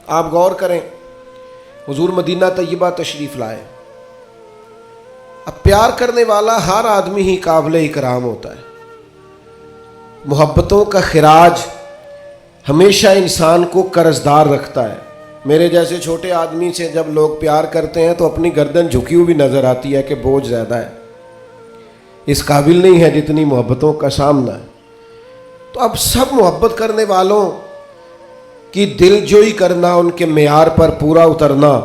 آپ غور کریں، حضور مدینہ طیبہ تشریف لائے، اب پیار کرنے والا ہر آدمی ہی قابل اکرام ہوتا ہے، محبتوں کا خراج ہمیشہ انسان کو قرضدار رکھتا ہے۔ میرے جیسے چھوٹے آدمی سے جب لوگ پیار کرتے ہیں تو اپنی گردن جھکی ہوئی نظر آتی ہے کہ بوجھ زیادہ ہے، اس قابل نہیں ہے جتنی محبتوں کا سامنا ہے۔ تو اب سب محبت کرنے والوں کی دل جوئی کرنا، ان کے معیار پر پورا اترنا،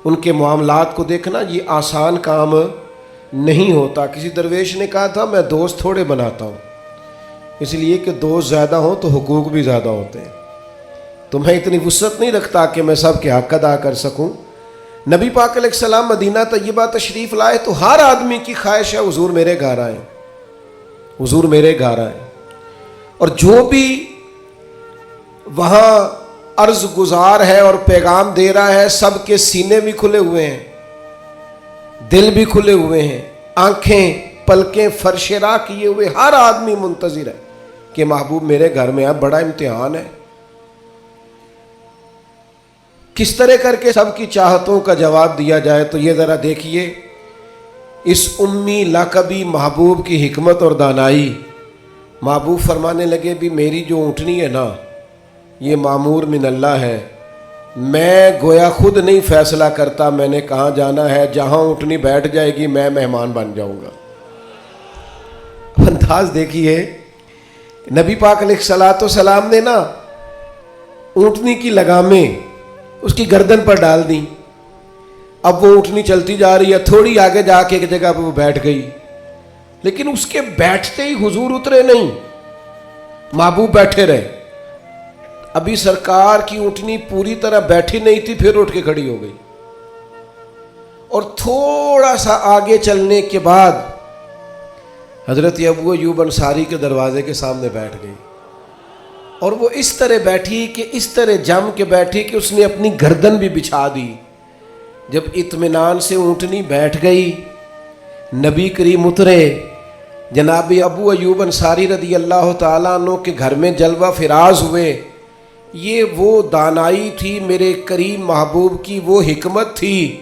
ان کے معاملات کو دیکھنا، یہ آسان کام نہیں ہوتا۔ کسی درویش نے کہا تھا میں دوست تھوڑے بناتا ہوں، اس لیے کہ دوست زیادہ ہوں تو حقوق بھی زیادہ ہوتے ہیں، تو میں اتنی وسعت نہیں رکھتا کہ میں سب کے حق ادا کر سکوں۔ نبی پاک علیہ السلام مدینہ طیبہ تشریف لائے تو ہر آدمی کی خواہش ہے حضور میرے گھر آئیں، حضور میرے گھر آئیں، اور جو بھی وہاں عرض گزار ہے اور پیغام دے رہا ہے، سب کے سینے بھی کھلے ہوئے ہیں، دل بھی کھلے ہوئے ہیں، آنکھیں پلکیں فرش راہ کیے ہوئے ہر آدمی منتظر ہے کہ محبوب میرے گھر میں ہے۔ بڑا امتحان ہے، کس طرح کر کے سب کی چاہتوں کا جواب دیا جائے۔ تو یہ ذرا دیکھیے اس امی لقبی محبوب کی حکمت اور دانائی۔ محبوب فرمانے لگے بھی میری جو اونٹنی ہے نا، یہ معمور من اللہ ہے، میں گویا خود نہیں فیصلہ کرتا میں نے کہاں جانا ہے، جہاں اونٹنی بیٹھ جائے گی میں مہمان بن جاؤں گا۔ انداز دیکھیے، نبی پاک علیہ الصلوۃ والسلام نے نا اونٹنی کی لگامیں اس کی گردن پر ڈال دیں، اب وہ اونٹنی چلتی جا رہی ہے، تھوڑی آگے جا کے ایک جگہ پہ وہ بیٹھ گئی، لیکن اس کے بیٹھتے ہی حضور اترے نہیں، محبوب بیٹھے رہے۔ ابھی سرکار کی اونٹنی پوری طرح بیٹھی نہیں تھی، پھر اٹھ کے کھڑی ہو گئی، اور تھوڑا سا آگے چلنے کے بعد حضرت ابو ایوب انصاری کے دروازے کے سامنے بیٹھ گئی، اور وہ اس طرح بیٹھی کہ اس طرح جم کے بیٹھی کہ اس نے اپنی گردن بھی بچھا دی۔ جب اطمینان سے اونٹنی بیٹھ گئی، نبی کریم اترے، جناب ابو ایوب انصاری رضی اللہ تعالیٰ عنہ کے گھر میں جلوہ فراز ہوئے۔ یہ وہ دانائی تھی میرے کریم محبوب کی، وہ حکمت تھی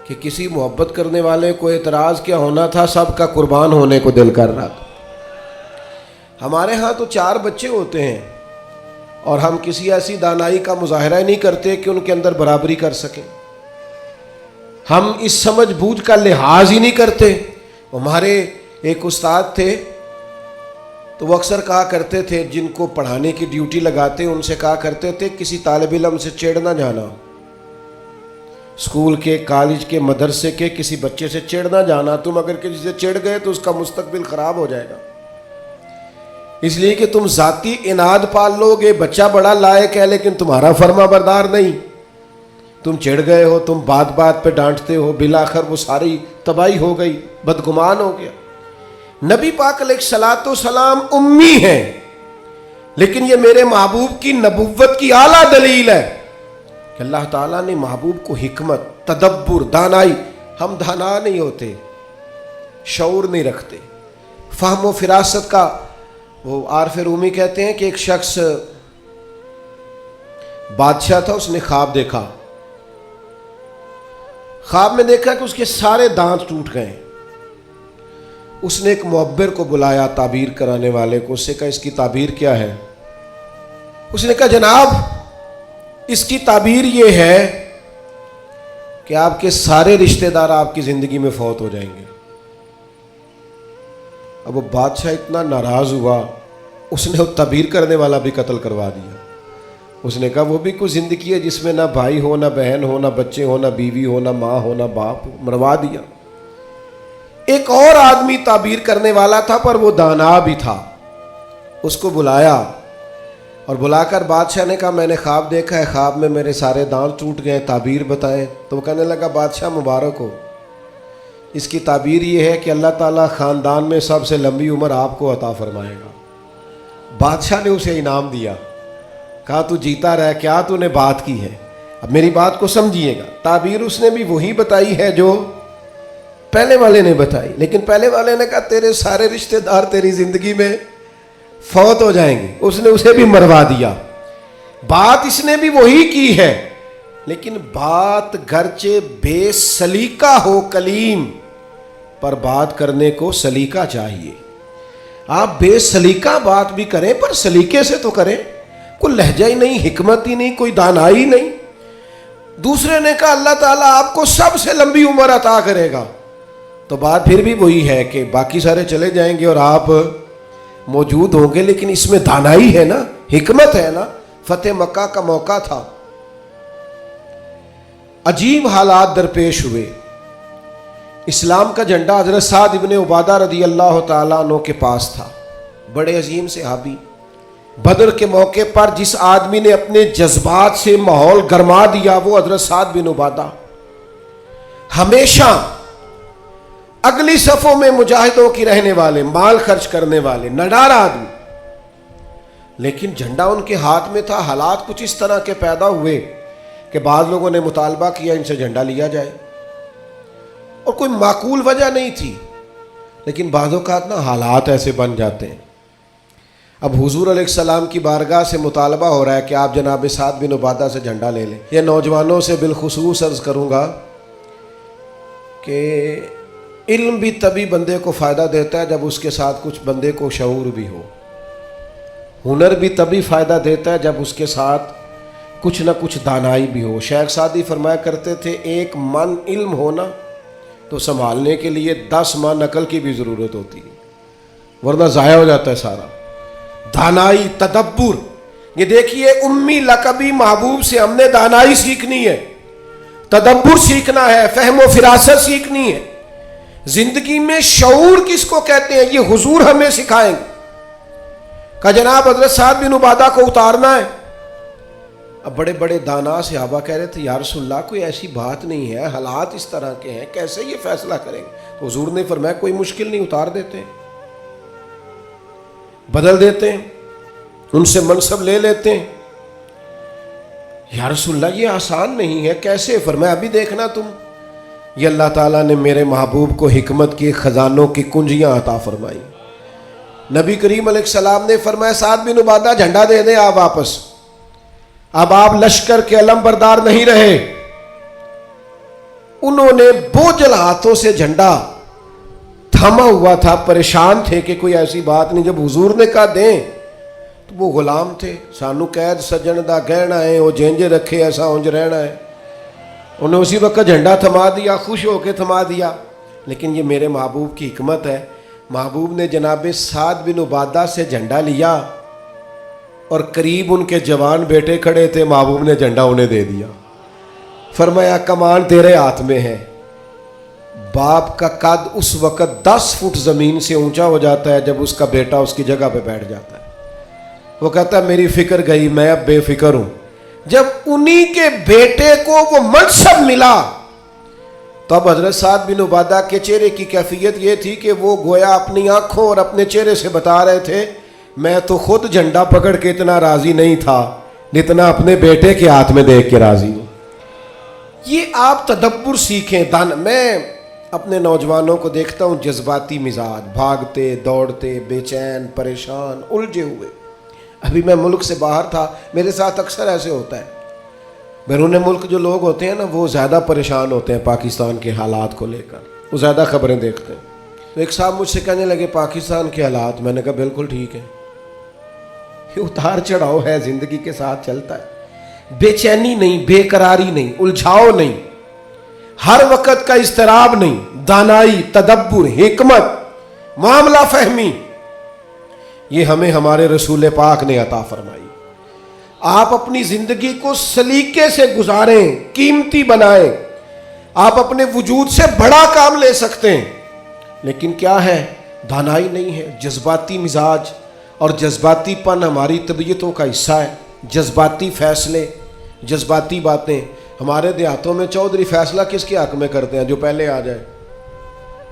کہ کسی محبت کرنے والے کو اعتراض کیا ہونا تھا، سب کا قربان ہونے کو دل کر رہا تھا۔ ہمارے ہاں تو 4 بچے ہوتے ہیں اور ہم کسی ایسی دانائی کا مظاہرہ نہیں کرتے کہ ان کے اندر برابری کر سکیں، ہم اس سمجھ بوجھ کا لحاظ ہی نہیں کرتے۔ ہمارے ایک استاد تھے تو وہ اکثر کہا کرتے تھے، جن کو پڑھانے کی ڈیوٹی لگاتے ان سے کہا کرتے تھے کسی طالب علم سے چڑ نہ جانا، اسکول کے، کالج کے، مدرسے کے کسی بچے سے چڑ نہ جانا، تم اگر کسی سے چڑ گئے تو اس کا مستقبل خراب ہو جائے گا، اس لیے کہ تم ذاتی اناد پال لو گے، بچہ بڑا لائق ہے لیکن تمہارا فرما بردار نہیں، تم چڑ گئے ہو، تم بات بات پہ ڈانٹتے ہو، بالآخر وہ ساری تباہی ہو گئی، بدگمان ہو گیا۔ نبی پاک علیہ الصلوۃ والسلام امی ہیں، لیکن یہ میرے محبوب کی نبوت کی اعلیٰ دلیل ہے کہ اللہ تعالیٰ نے محبوب کو حکمت، تدبر، دانائی، ہم دانا نہیں ہوتے، شعور نہیں رکھتے، فہم و فراست کا۔ وہ عارف رومی کہتے ہیں کہ ایک شخص بادشاہ تھا، اس نے خواب دیکھا، خواب میں دیکھا کہ اس کے سارے دانت ٹوٹ گئے۔ اس نے ایک معبر کو بلایا، تعبیر کرانے والے کو، اس سے کہا اس کی تعبیر کیا ہے؟ اس نے کہا جناب اس کی تعبیر یہ ہے کہ آپ کے سارے رشتہ دار آپ کی زندگی میں فوت ہو جائیں گے۔ اب وہ بادشاہ اتنا ناراض ہوا، اس نے وہ تعبیر کرنے والا بھی قتل کروا دیا۔ اس نے کہا وہ بھی کوئی زندگی ہے جس میں نہ بھائی ہو، نہ بہن ہو، نہ بچے ہو، نہ بیوی ہو، نہ ماں ہو، نہ باپ ہو، مروا دیا۔ ایک اور آدمی تعبیر کرنے والا تھا پر وہ دانا بھی تھا، اس کو بلایا اور بلا کر بادشاہ نے کہا میں نے خواب دیکھا ہے، خواب میں میرے سارے دانت ٹوٹ گئے، تعبیر بتائیں۔ تو وہ کہنے لگا بادشاہ مبارک ہو، اس کی تعبیر یہ ہے کہ اللہ تعالیٰ خاندان میں سب سے لمبی عمر آپ کو عطا فرمائے گا۔ بادشاہ نے اسے انعام دیا، کہا تو جیتا رہ، کیا تو نے بات کی ہے۔ اب میری بات کو سمجھیے گا، تعبیر اس نے بھی وہی بتائی ہے جو پہلے والے نے بتائی، لیکن پہلے والے نے کہا تیرے سارے رشتہ دار تیری زندگی میں فوت ہو جائیں گے، اس نے اسے بھی مروا دیا۔ بات اس نے بھی وہی کی ہے، لیکن بات گرچہ بے سلیقہ ہو کلیم، پر بات کرنے کو سلیقہ چاہیے۔ آپ بے سلیقہ بات بھی کریں پر سلیقے سے تو کریں، کوئی لہجہ ہی نہیں، حکمت ہی نہیں، کوئی دانائی نہیں۔ دوسرے نے کہا اللہ تعالیٰ آپ کو سب سے لمبی عمر عطا کرے گا، تو بات پھر بھی وہی ہے کہ باقی سارے چلے جائیں گے اور آپ موجود ہوں گے، لیکن اس میں دانائی ہے نا، حکمت ہے نا۔ فتح مکہ کا موقع تھا، عجیب حالات درپیش ہوئے۔ اسلام کا جھنڈا حضرت سعد ابن عبادہ رضی اللہ تعالیٰ عنہ کے پاس تھا، بڑے عظیم صحابی۔ بدر کے موقع پر جس آدمی نے اپنے جذبات سے ماحول گرما دیا وہ حضرت سعد بن عبادہ، ہمیشہ اگلی صفوں میں مجاہدوں کی رہنے والے، مال خرچ کرنے والے، نڈار آدمی، لیکن جھنڈا ان کے ہاتھ میں تھا۔ حالات کچھ اس طرح کے پیدا ہوئے کہ بعض لوگوں نے مطالبہ کیا ان سے جھنڈا لیا جائے، اور کوئی معقول وجہ نہیں تھی، لیکن بعض اوقات نا حالات ایسے بن جاتے ہیں۔ اب حضور علیہ السلام کی بارگاہ سے مطالبہ ہو رہا ہے کہ آپ جناب سعد بن عبادہ سے جھنڈا لے لیں۔ یہ نوجوانوں سے بالخصوص عرض کروں گا کہ علم بھی تبھی بندے کو فائدہ دیتا ہے جب اس کے ساتھ کچھ بندے کو شعور بھی ہو، ہنر بھی تبھی فائدہ دیتا ہے جب اس کے ساتھ کچھ نہ کچھ دانائی بھی ہو۔ شیخ سعدی فرمایا کرتے تھے ایک من علم ہونا تو سنبھالنے کے لیے 10 من عقل کی بھی ضرورت ہوتی ہے، ورنہ ضائع ہو جاتا ہے سارا۔ دانائی، تدبر، یہ دیکھیے امی لقبی محبوب سے ہم نے دانائی سیکھنی ہے، تدبر سیکھنا ہے، فہم و فراست سیکھنی ہے۔ زندگی میں شعور کس کو کہتے ہیں یہ حضور ہمیں سکھائیں گے۔ کہ جناب حضرت سعد بن عبادہ کو اتارنا ہے۔ اب بڑے بڑے دانا صحابہ کہہ رہے تھے یا رسول اللہ کوئی ایسی بات نہیں ہے، حالات اس طرح کے ہیں، کیسے یہ فیصلہ کریں گے؟ تو حضور نے فرمایا کوئی مشکل نہیں، اتار دیتے ہیں، بدل دیتے ہیں، ان سے منصب لے لیتے ہیں۔ یا رسول اللہ یہ آسان نہیں ہے، کیسے؟ فرمایا ابھی دیکھنا تم، یہ اللہ تعالیٰ نے میرے محبوب کو حکمت کی خزانوں کی کنجیاں عطا فرمائی۔ نبی کریم علیہ السلام نے فرمایا سعد بن عبادہ جھنڈا دے دیں آپ واپس۔ اب آپ لشکر کے علم بردار نہیں رہے، انہوں نے بوجھل ہاتھوں سے جھنڈا تھما ہوا تھا، پریشان تھے کہ کوئی ایسی بات نہیں۔ جب حضور نے کہا دیں تو وہ غلام تھے، سانو قید سجن دا گہنا ہے، وہ جینجے رکھے ایسا اونج رہنا ہے۔ انہیں اسی وقت جھنڈا تھما دیا، خوش ہو کے تھما دیا۔ لیکن یہ میرے محبوب کی حکمت ہے، محبوب نے جناب سعد بن عبادہ سے جھنڈا لیا اور قریب ان کے جوان بیٹے کھڑے تھے، محبوب نے جھنڈا انہیں دے دیا۔ فرمایا کمان تیرے ہاتھ میں ہے۔ باپ کا قد اس وقت 10 فٹ زمین سے اونچا ہو جاتا ہے جب اس کا بیٹا اس کی جگہ پہ بیٹھ جاتا ہے۔ وہ کہتا ہے میری فکر گئی، میں اب بے فکر ہوں۔ جب انہی کے بیٹے کو وہ منصب ملا تو اب حضرت سعد بن عبادہ کے چہرے کی کیفیت یہ تھی کہ وہ گویا اپنی آنکھوں اور اپنے چہرے سے بتا رہے تھے میں تو خود جھنڈا پکڑ کے اتنا راضی نہیں تھا جتنا اپنے بیٹے کے ہاتھ میں دیکھ کے راضی ہوں۔ یہ آپ تدبر سیکھیں۔ میں اپنے نوجوانوں کو دیکھتا ہوں جذباتی مزاج، بھاگتے دوڑتے، بے چین، پریشان، الجھے ہوئے۔ ابھی میں ملک سے باہر تھا، میرے ساتھ اکثر ایسے ہوتا ہے، بیرون ملک جو لوگ ہوتے ہیں نا وہ زیادہ پریشان ہوتے ہیں پاکستان کے حالات کو لے کر، وہ زیادہ خبریں دیکھتے ہیں۔ تو ایک صاحب مجھ سے کہنے لگے پاکستان کے حالات، میں نے کہا بالکل ٹھیک ہے، یہ اتار چڑھاؤ ہے، زندگی کے ساتھ چلتا ہے، بے چینی نہیں، بے قراری نہیں، الجھاؤ نہیں، ہر وقت کا اضطراب نہیں، دانائی، تدبر، حکمت، معاملہ فہمی، یہ ہمیں ہمارے رسول پاک نے عطا فرمائی۔ آپ اپنی زندگی کو سلیقے سے گزاریں، قیمتی بنائیں۔ آپ اپنے وجود سے بڑا کام لے سکتے ہیں، لیکن کیا ہے؟ دانائی نہیں ہے، جذباتی مزاج، اور جذباتی پن ہماری طبیعتوں کا حصہ ہے۔ جذباتی فیصلے، جذباتی باتیں۔ ہمارے دیہاتوں میں چودھری فیصلہ کس کے حق میں کرتے ہیں؟ جو پہلے آ جائے،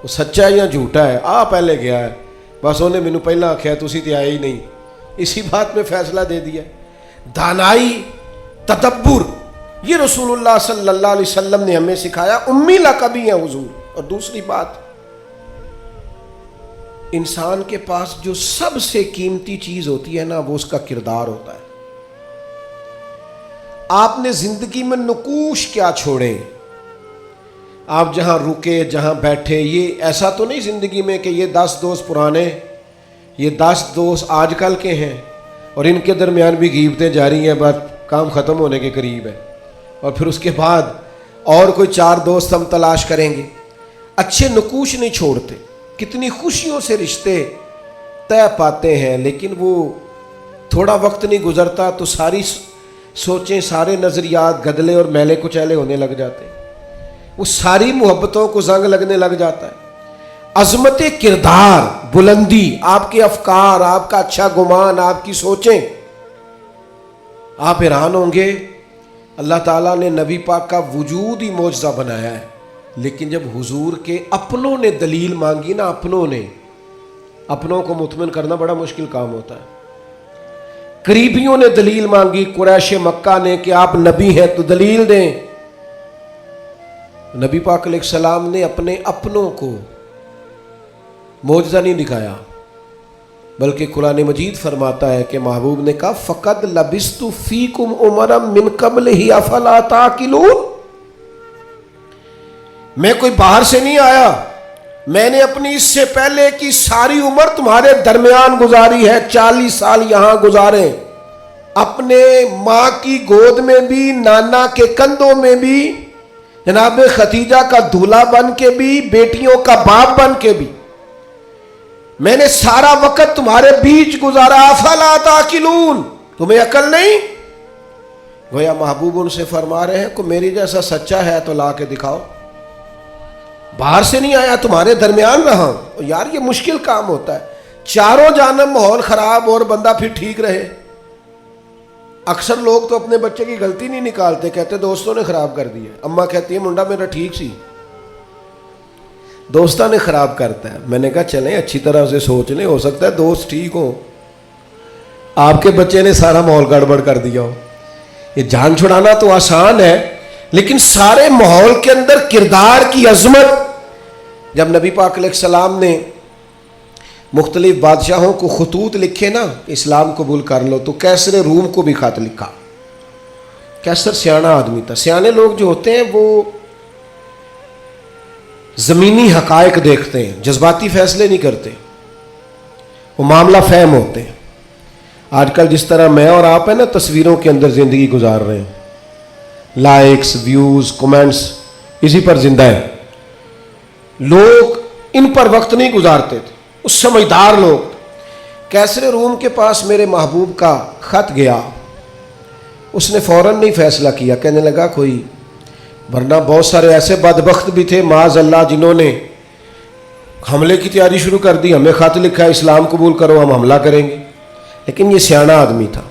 وہ سچا ہے یا جھوٹا ہے، پہلے گیا ہے، بس انہیں مینوں پہلا آخیا تسی تے آئے ہی نہیں، اسی بات میں فیصلہ دے دیا۔ دانائی، تدبر، یہ رسول اللہ صلی اللہ علیہ وسلم نے ہمیں سکھایا۔ امی لقبی ہیں حضور۔ اور دوسری بات، انسان کے پاس جو سب سے قیمتی چیز ہوتی ہے نا وہ اس کا کردار ہوتا ہے۔ آپ نے زندگی میں نقوش کیا چھوڑے؟ آپ جہاں رکے، جہاں بیٹھے، یہ ایسا تو نہیں زندگی میں کہ یہ 10 دوست پرانے، یہ 10 دوست آج کل کے ہیں اور ان کے درمیان بھی غیبتیں جاری ہیں، بس کام ختم ہونے کے قریب ہے، اور پھر اس کے بعد اور کوئی 4 دوست ہم تلاش کریں گے۔ اچھے نقوش نہیں چھوڑتے، کتنی خوشیوں سے رشتے طے پاتے ہیں، لیکن وہ تھوڑا وقت نہیں گزرتا تو ساری سوچیں، سارے نظریات گدلے اور میلے کچیلے ہونے لگ جاتے ہیں، وہ ساری محبتوں کو زنگ لگنے لگ جاتا ہے۔ عظمت کردار، بلندی، آپ کے افکار، آپ کا اچھا گمان، آپ کی سوچیں، آپ حیران ہوں گے اللہ تعالیٰ نے نبی پاک کا وجود ہی معجزہ بنایا ہے، لیکن جب حضور کے اپنوں نے دلیل مانگی نا، اپنوں کو مطمئن کرنا بڑا مشکل کام ہوتا ہے۔ قریبیوں نے دلیل مانگی، قریش مکہ نے، کہ آپ نبی ہیں تو دلیل دیں۔ نبی پاک علیہ السلام نے اپنے اپنوں کو معجزہ نہیں دکھایا، بلکہ قرآن مجید فرماتا ہے کہ محبوب نے کہا فَقَدْ لَبِثْتُ فِيكُمْ عُمَرًا مِّن قَبْلِهِ أَفَلَا تَعْقِلُونَ، میں کوئی باہر سے نہیں آیا، میں نے اپنی اس سے پہلے کی ساری عمر تمہارے درمیان گزاری ہے، 40 سال یہاں گزارے، اپنے ماں کی گود میں بھی، نانا کے کندھوں میں بھی، جناب ختیجہ کا دولہا بن کے بھی، بیٹیوں کا باپ بن کے بھی، میں نے سارا وقت تمہارے بیچ گزارا، افلا تعقلون، تمہیں عقل نہیں؟ گویا محبوب ان سے فرما رہے ہیں کہ میری جیسا سچا ہے تو لا کے دکھاؤ، باہر سے نہیں آیا، تمہارے درمیان رہا ہوں۔ یار یہ مشکل کام ہوتا ہے، چاروں جانب ماحول خراب اور بندہ پھر ٹھیک رہے۔ اکثر لوگ تو اپنے بچے کی غلطی نہیں نکالتے، کہتے دوستوں نے خراب کر دی ہے، اماں کہتی ہے منڈا میرا ٹھیک سی، دوستہ نے خراب کرتا ہے۔ میں نے کہا چلیں اچھی طرح سے سوچ لیں، ہو سکتا ہے دوست ٹھیک ہو، آپ کے بچے نے سارا ماحول گڑبڑ کر دیا ہو۔ یہ جان چھڑانا تو آسان ہے، لیکن سارے ماحول کے اندر کردار کی عظمت۔ جب نبی پاک علیہ السلام نے مختلف بادشاہوں کو خطوط لکھے نا، اسلام قبول کر لو، تو کیسر روم کو بھی خط لکھا۔ کیسر سیاںا آدمی تھا۔ سیانے لوگ جو ہوتے ہیں وہ زمینی حقائق دیکھتے ہیں، جذباتی فیصلے نہیں کرتے، وہ معاملہ فہم ہوتے ہیں۔ آج کل جس طرح میں اور آپ ہیں نا تصویروں کے اندر زندگی گزار رہے ہیں، لائکس، ویوز، کمنٹس، اسی پر زندہ ہے۔ لوگ ان پر وقت نہیں گزارتے تھے، اس سمجھدار لوگ۔ کیسر روم کے پاس میرے محبوب کا خط گیا، اس نے فوراً نہیں فیصلہ کیا، کہنے لگا کوئی، ورنہ بہت سارے ایسے بدبخت بھی تھے معاذ اللہ جنہوں نے حملے کی تیاری شروع کر دی، ہمیں خط لکھا ہے اسلام قبول کرو ہم حملہ کریں گے، لیکن یہ سیاںا آدمی تھا۔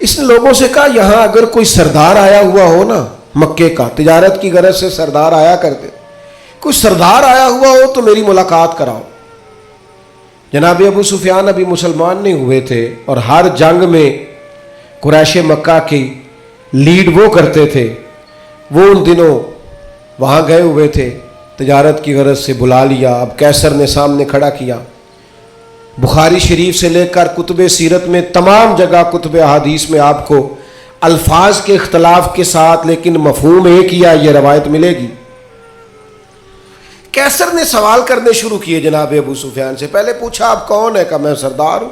اس نے لوگوں سے کہا یہاں اگر کوئی سردار آیا ہوا ہو نا، مکے کا، تجارت کی غرض سے سردار آیا کرتے، کوئی سردار آیا ہوا ہو تو میری ملاقات کراؤ۔ جناب ابو سفیان ابھی مسلمان نہیں ہوئے تھے، اور ہر جنگ میں قریش مکہ کی لیڈ وہ کرتے تھے، وہ ان دنوں وہاں گئے ہوئے تھے، تجارت کی غرض سے بلا لیا۔ اب کیسر نے سامنے کھڑا کیا، بخاری شریف سے لے کر کتب سیرت میں تمام جگہ، کتب احادیث میں آپ کو الفاظ کے اختلاف کے ساتھ لیکن مفہوم ایک ہی ہے، یہ روایت ملے گی۔ کیسر نے سوال کرنے شروع کیے جناب ابو سفیان سے۔ پہلے پوچھا آپ کون ہے؟ کہا میں سردار ہوں۔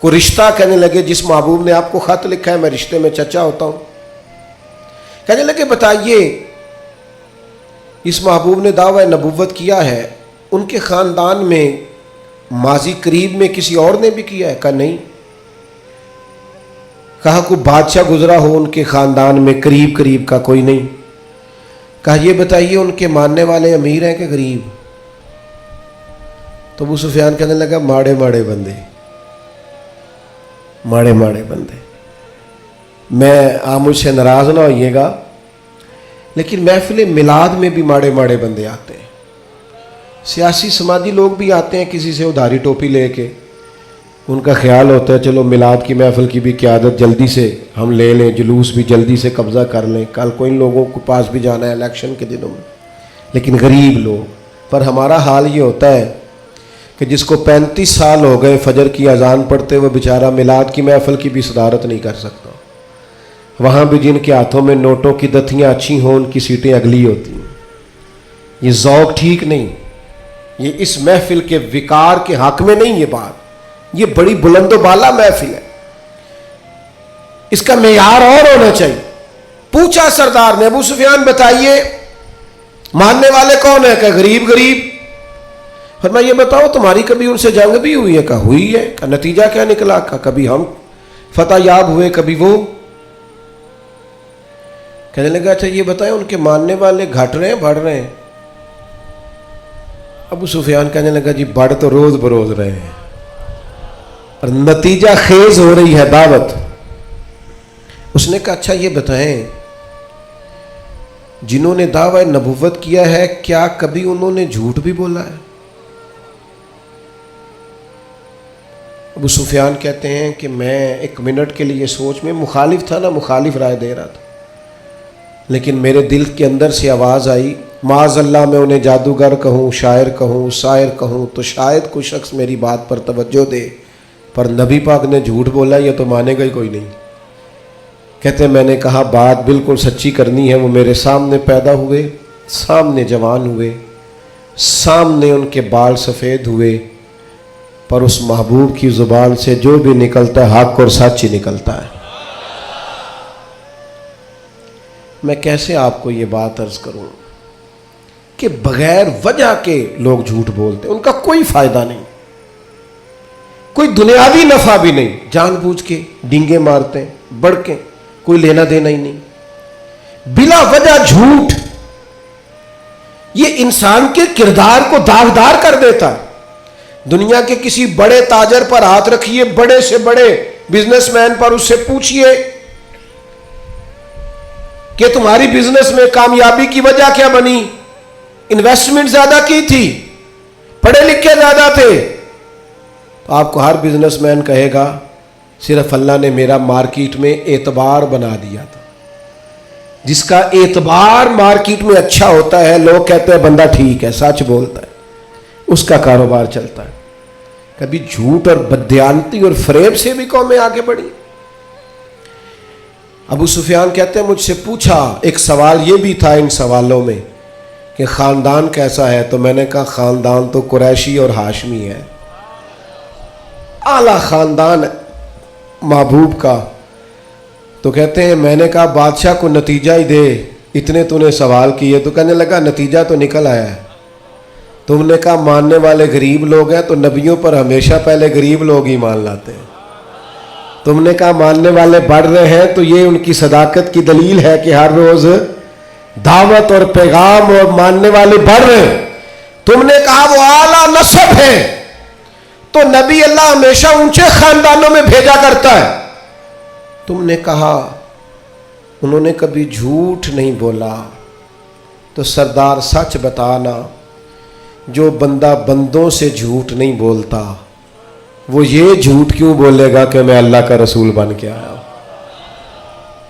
کوئی رشتہ؟ کہنے لگے جس محبوب نے آپ کو خط لکھا ہے میں رشتے میں چچا ہوتا ہوں۔ کہنے لگے بتائیے، اس محبوب نے دعویٰ نبوت کیا ہے، ان کے خاندان میں ماضی قریب میں کسی اور نے بھی کیا ہے؟ کہا نہیں۔ کہا کوئی بادشاہ گزرا ہو ان کے خاندان میں قریب کا؟ کوئی نہیں۔ کہا یہ بتائیے ان کے ماننے والے امیر ہیں کہ غریب؟ تو ابو سفیان کہنے لگا ماڑے ماڑے بندے، ماڑے ماڑے بندے۔ میں آپ مجھ سے ناراض نہ ہوئیے گا، لیکن محفل میلاد میں بھی ماڑے ماڑے بندے آتے ہیں، سیاسی سماجی لوگ بھی آتے ہیں کسی سے ادھاری ٹوپی لے کے، ان کا خیال ہوتا ہے چلو میلاد کی محفل کی بھی قیادت جلدی سے ہم لے لیں، جلوس بھی جلدی سے قبضہ کر لیں، کل کو ان لوگوں کے پاس بھی جانا ہے الیکشن کے دنوں میں۔ لیکن غریب لوگ، پر ہمارا حال یہ ہوتا ہے کہ جس کو 35 سال ہو گئے فجر کی اذان پڑھتے وہ بیچارہ میلاد کی محفل کی بھی صدارت نہیں کر سکتا، وہاں بھی جن کے ہاتھوں میں نوٹوں کی دتیاں اچھی ہوں ان کی سیٹیں اگلی ہوتی ہیں. یہ ذوق ٹھیک نہیں. یہ اس محفل کے وقار کے حق میں نہیں. یہ بات یہ بڑی بلند و بالا محفل ہے. اس کا معیار اور ہونا چاہیے. پوچھا سردار نے ابو سفیان بتائیے ماننے والے کون ہیں؟ کہ غریب غریب. فرمایا یہ بتاؤ تمہاری کبھی ان سے جنگ بھی ہوئی ہے؟ کہا ہوئی ہے. کہ نتیجہ کیا نکلا؟ کہا کبھی ہم فتح یاب ہوئے کبھی وہ. کہنے لگا اچھا یہ بتائیں ان کے ماننے والے گھٹ رہے ہیں بڑھ رہے ہیں؟ ابو سفیان کہنے لگا جی بڑھ تو روز بروز رہے ہیں اور نتیجہ خیز ہو رہی ہے دعوت. اس نے کہا اچھا یہ بتائیں جنہوں نے دعوی نبوت کیا ہے کیا کبھی انہوں نے جھوٹ بھی بولا ہے؟ ابو سفیان کہتے ہیں کہ میں ایک منٹ کے لیے سوچ میں مخالف تھا نا، مخالف رائے دے رہا تھا، لیکن میرے دل کے اندر سے آواز آئی معاذ اللہ میں انہیں جادوگر کہوں، شاعر کہوں، شاعر کہوں تو شاید کوئی شخص میری بات پر توجہ دے، پر نبی پاک نے جھوٹ بولا یہ تو مانے گا ہی کوئی نہیں. کہتے ہیں میں نے کہا بات بالکل سچی کرنی ہے. وہ میرے سامنے پیدا ہوئے، سامنے جوان ہوئے، سامنے ان کے بال سفید ہوئے، پر اس محبوب کی زبان سے جو بھی نکلتا ہے حق اور سچ ہی نکلتا ہے. میں کیسے آپ کو یہ بات عرض کروں کہ بغیر وجہ کے لوگ جھوٹ بولتے، ان کا کوئی فائدہ نہیں، کوئی دنیاوی نفع بھی نہیں، جان بوجھ کے ڈینگے مارتے بڑھ کے، کوئی لینا دینا ہی نہیں، بلا وجہ جھوٹ. یہ انسان کے کردار کو داغدار کر دیتا ہے. دنیا کے کسی بڑے تاجر پر ہاتھ رکھیے، بڑے سے بڑے بزنس مین پر، اس سے پوچھئے کہ تمہاری بزنس میں کامیابی کی وجہ کیا بنی؟ انویسٹمنٹ زیادہ کی تھی، پڑھے لکھے زیادہ تھے؟ تو آپ کو ہر بزنس مین کہے گا صرف اللہ نے میرا مارکیٹ میں اعتبار بنا دیا تھا. جس کا اعتبار مارکیٹ میں اچھا ہوتا ہے لوگ کہتے ہیں بندہ ٹھیک ہے، سچ بولتا ہے، اس کا کاروبار چلتا ہے. کبھی جھوٹ اور بددیانتی اور فریب سے بھی قومیں آگے بڑھی. ابو سفیان کہتے ہیں مجھ سے پوچھا، ایک سوال یہ بھی تھا ان سوالوں میں کہ خاندان کیسا ہے؟ تو میں نے کہا خاندان تو قریشی اور ہاشمی ہے، اعلیٰ خاندان محبوب کا. تو کہتے ہیں میں نے کہا بادشاہ کو نتیجہ ہی دے، اتنے تو نے سوال کیے. تو کہنے لگا نتیجہ تو نکل آیا ہے. تم نے کہا ماننے والے غریب لوگ ہیں، تو نبیوں پر ہمیشہ پہلے غریب لوگ ہی مان لاتے ہیں. تم نے کہا ماننے والے بڑھ رہے ہیں، تو یہ ان کی صداقت کی دلیل ہے کہ ہر روز دعوت اور پیغام اور ماننے والے بڑھ رہے ہیں. تم نے کہا وہ اعلیٰ نسب ہے، تو نبی اللہ ہمیشہ اونچے خاندانوں میں بھیجا کرتا ہے. تم نے کہا انہوں نے کبھی جھوٹ نہیں بولا. تو سردار سچ بتانا، جو بندہ بندوں سے جھوٹ نہیں بولتا وہ یہ جھوٹ کیوں بولے گا کہ میں اللہ کا رسول بن کے آیا ہوں؟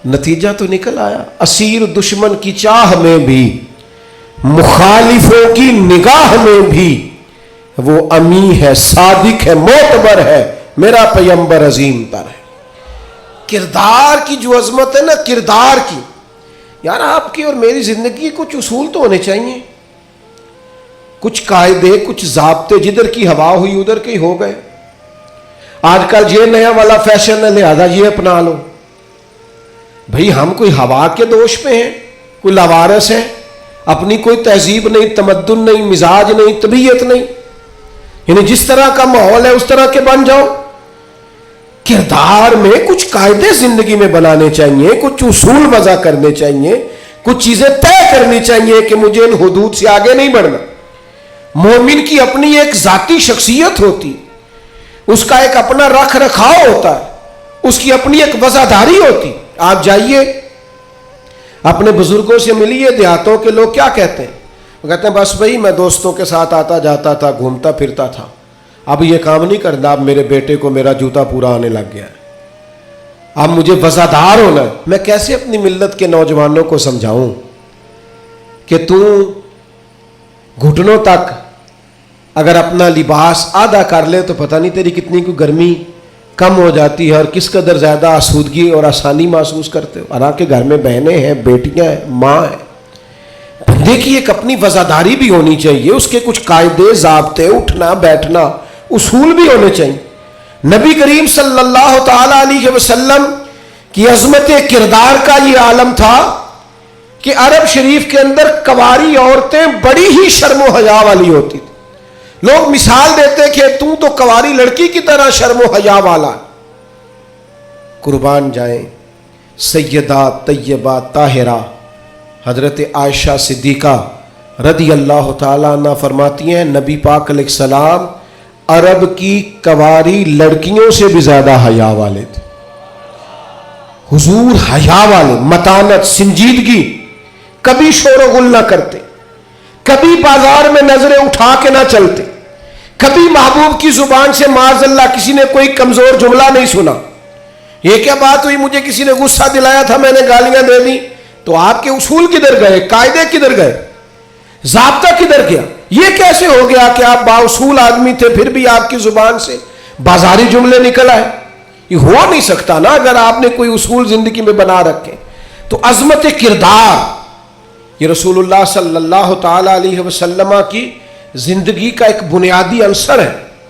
نتیجہ تو نکل آیا. اسیر دشمن کی چاہ میں بھی، مخالفوں کی نگاہ میں بھی وہ امی ہے، صادق ہے، معتبر ہے، میرا پیغمبر عظیم تر ہے. کردار کی جو عظمت ہے نا، کردار کی، یار آپ کی اور میری زندگی کچھ اصول تو ہونے چاہیے، کچھ قاعدے، کچھ ضابطے. جدھر کی ہوا ہوئی ادھر کے ہی ہو گئے. آج کل یہ نیا والا فیشن ہے لہذا یہ اپنا لو. بھئی ہم کوئی ہوا کے دوش پہ ہیں، کوئی لاوارث ہے، اپنی کوئی تہذیب نہیں، تمدن نہیں، مزاج نہیں، طبیعت نہیں. یعنی جس طرح کا ماحول ہے اس طرح کے بن جاؤ. کردار میں کچھ قاعدے زندگی میں بنانے چاہیے، کچھ اصول وضع کرنے چاہیے، کچھ چیزیں طے کرنی چاہیے کہ مجھے ان حدود سے آگے نہیں بڑھنا. مومن کی اپنی ایک ذاتی شخصیت ہوتی، اس کا ایک اپنا رکھ رکھاؤ ہوتا ہے، اس کی اپنی ایک وفاداری ہوتی. آپ جائیے اپنے بزرگوں سے ملیے، دیہاتوں کے لوگ کیا کہتے ہیں؟ وہ کہتے ہیں بس بھائی میں دوستوں کے ساتھ آتا جاتا تھا، گھومتا پھرتا تھا، اب یہ کام نہیں کرنا، اب میرے بیٹے کو میرا جوتا پورا آنے لگ گیا ہے، اب مجھے وفادار ہونا ہے. میں کیسے اپنی ملت کے نوجوانوں کو سمجھاؤں کہ تو گھٹنوں تک اگر اپنا لباس آدھا کر لے تو پتہ نہیں تیری کتنی کوئی گرمی کم ہو جاتی ہے اور کس قدر زیادہ آسودگی اور آسانی محسوس کرتے ہو. حالانکہ گھر میں بہنیں ہیں، بیٹیاں ہیں، ماں ہیں. بندے کی ایک اپنی وفاداری بھی ہونی چاہیے، اس کے کچھ قاعدے ضابطے، اٹھنا بیٹھنا، اصول بھی ہونے چاہیے. نبی کریم صلی اللہ تعالی علیہ وسلم کی عظمت کردار کا یہ عالم تھا کہ عرب شریف کے اندر کنواری عورتیں بڑی ہی شرم و حیا والی ہوتی تھی. لوگ مثال دیتے کہ تو کنواری لڑکی کی طرح شرم و حیا والا. قربان جائیں سیدہ طیبہ طاہرہ حضرت عائشہ صدیقہ رضی اللہ تعالیٰ عنہ فرماتی ہیں نبی پاک علیہ السلام عرب کی کنواری لڑکیوں سے بھی زیادہ حیا والے تھے. حضور حیا والے، متانت، سنجیدگی، کبھی شور و غل نہ کرتے، کبھی بازار میں نظریں اٹھا کے نہ چلتے، کبھی محبوب کی زبان سے معاذ اللہ کسی نے کوئی کمزور جملہ نہیں سنا. یہ کیا بات ہوئی، مجھے کسی نے غصہ دلایا تھا، میں نے گالیاں دے دی. تو آپ کے اصول کدھر گئے، قاعدے کدھر گئے، ضابطہ کدھر گیا؟ یہ کیسے ہو گیا کہ آپ بااصول آدمی تھے پھر بھی آپ کی زبان سے بازاری جملے نکل آئے؟ یہ ہو نہیں سکتا نا اگر آپ نے کوئی اصول زندگی میں بنا رکھے. تو عظمت کردار یہ رسول اللہ صلی اللہ تعالی علیہ وسلم کی زندگی کا ایک بنیادی عنصر ہے.